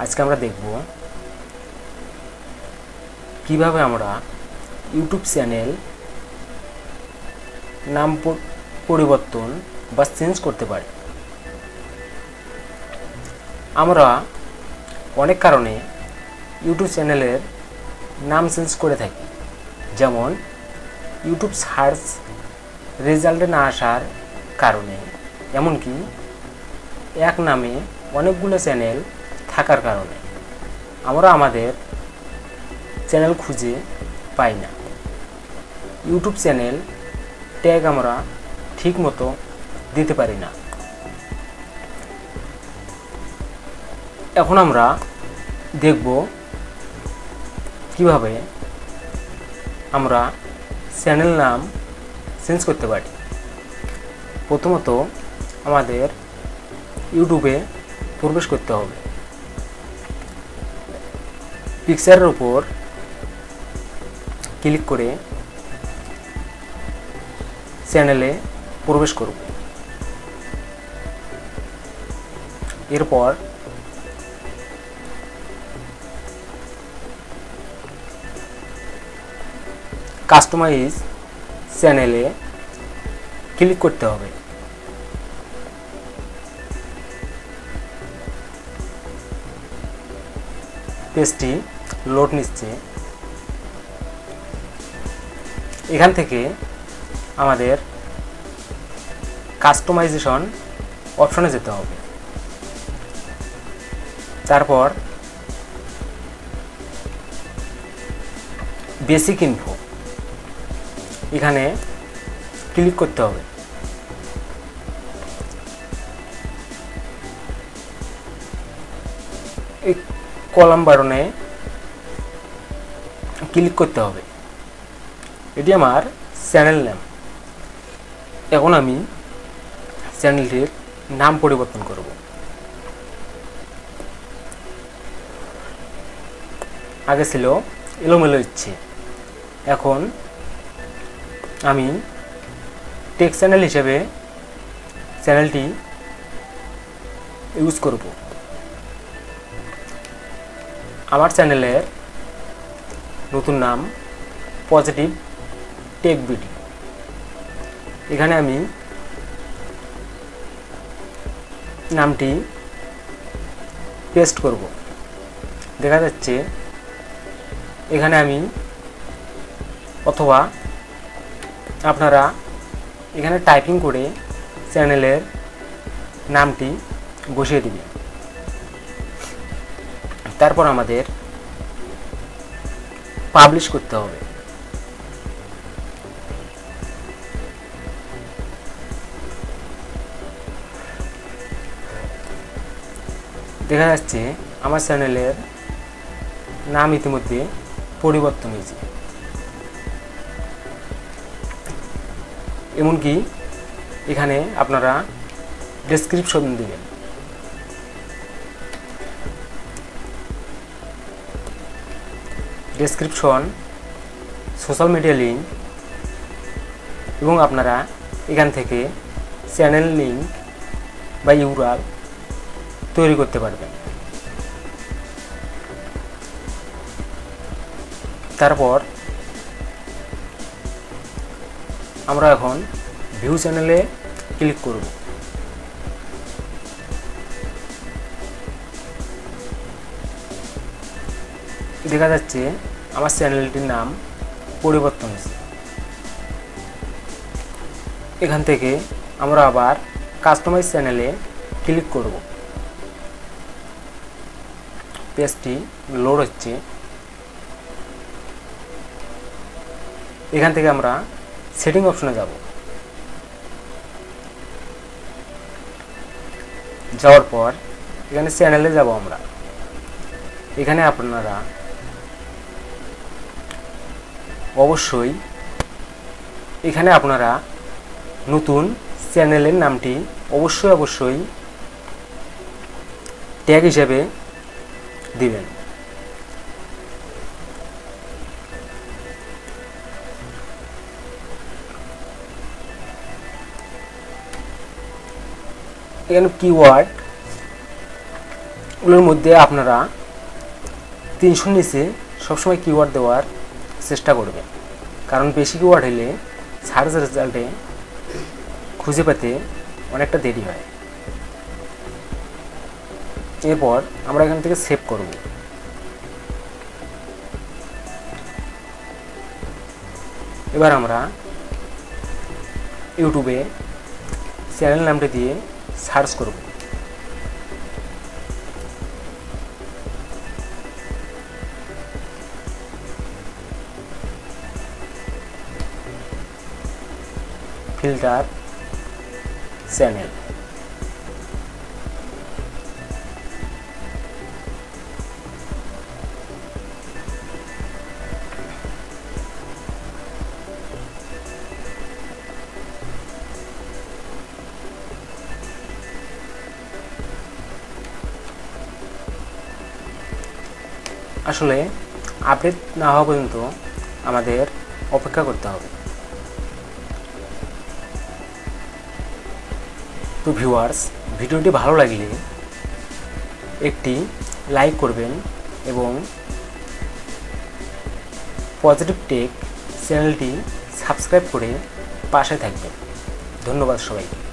আজকে আমরা দেখব কিভাবে আমরা ইউটিউব চ্যানেল নাম পরিবর্তন বা চেঞ্জ করতে পারি। আমরা অনেক কারণে ইউটিউব চ্যানেলের নাম চেঞ্জ করে থাকি, যেমন ইউটিউব সার্চ রেজাল্টে না আসার কারণে, এমনকি এক নামে অনেকগুলো চ্যানেল থাকার কারণে আমরা আমাদের চ্যানেল খুঁজে পাই না। ইউটিউব চ্যানেল ট্যাগ আমরা ঠিকমতো দিতে পারি না। এখন আমরা দেখব কিভাবে আমরা চ্যানেল নাম চেঞ্জ করতে পারি। প্রথমত আমাদের ইউটিউবে প্রবেশ করতে হবে। পিকচারের উপর ক্লিক করে চ্যানেলে প্রবেশ করব। এরপর কাস্টমাইজ চ্যানেলে ক্লিক করতে হবে। পেজটি লোড নিচ্ছে। এখান থেকে আমাদের কাস্টমাইজেশন অপশনে যেতে হবে। তারপর বেসিক ইনফো এখানে ক্লিক করতে হবে। এই কলাম বাটনে ক্লিক করতে হবে। এটি আমার চ্যানেল নাম। এখন আমি চ্যানেলটির নাম পরিবর্তন করব। আগে ছিল এলোমেলো ইচ্ছে, এখন আমি টেক চ্যানেল হিসেবে চ্যানেলটি ইউজ করব। আমার চ্যানেলের নতুন নাম পজিটিভ টেক ভিডিও। এখানে আমি নামটি পেস্ট করব। দেখা যাচ্ছে এখানে আমি, অথবা আপনারা এখানে টাইপিং করে চ্যানেলের নামটি বসিয়ে দিবেন। তারপর আমাদের পাবলিশ করতে হবে। দেখা যাচ্ছে আমার চ্যানেলের নাম ইতিমধ্যে পরিবর্তন হয়েছে। এমনকি এখানে আপনারা ডেসক্রিপশন দিবেন। ডেসক্রিপশন, সোশ্যাল মিডিয়া লিঙ্ক এবং আপনারা এখান থেকে চ্যানেল লিঙ্ক বা ইউআরএল তৈরি করতে পারবেন। তারপর আমরা এখন ভিউ চ্যানেলে ক্লিক করব। দেখা যাচ্ছে আমার চ্যানেলটির নাম পরিবর্তন হয়েছে। এখান থেকে আমরা আবার কাস্টমাইজ চ্যানেলে ক্লিক করব। পেজটি লোড হচ্ছে। এখান থেকে আমরা সেটিং অপশনে যাব। যাওয়ার পর এখানে চ্যানেলে যাব আমরা। এখানে আপনারা অবশ্যই এখানে আপনারা নতুন চ্যানেলের নামটি অবশ্যই ট্যাগ হিসেবে দিবেন। এখানে কিওয়ার্ড ওগুলোর মধ্যে আপনারা 300 নিচে সবসময় কিওয়ার্ড দেওয়ার চেষ্টা করবেন, কারণ বেশি কিওয়ার্ড হলে সার্চ রেজাল্টে খুঁজে পেতে অনেকটা দেরি হয়। এরপর আমরা এখান থেকে সেভ করব। এবার আমরা ইউটিউবে চ্যানেল নামটি দিয়ে সার্চ করব। Filter channel. আসলে আপডেট না হওয়া পর্যন্ত আমাদের অপেক্ষা করতে হবে। তো ভিউয়ার্স, ভিডিওটি ভালো লাগলে একটি লাইক করবেন এবং পজিটিভ টেক চ্যানেলটি সাবস্ক্রাইব করে পাশে থাকবেন। ধন্যবাদ সবাইকে।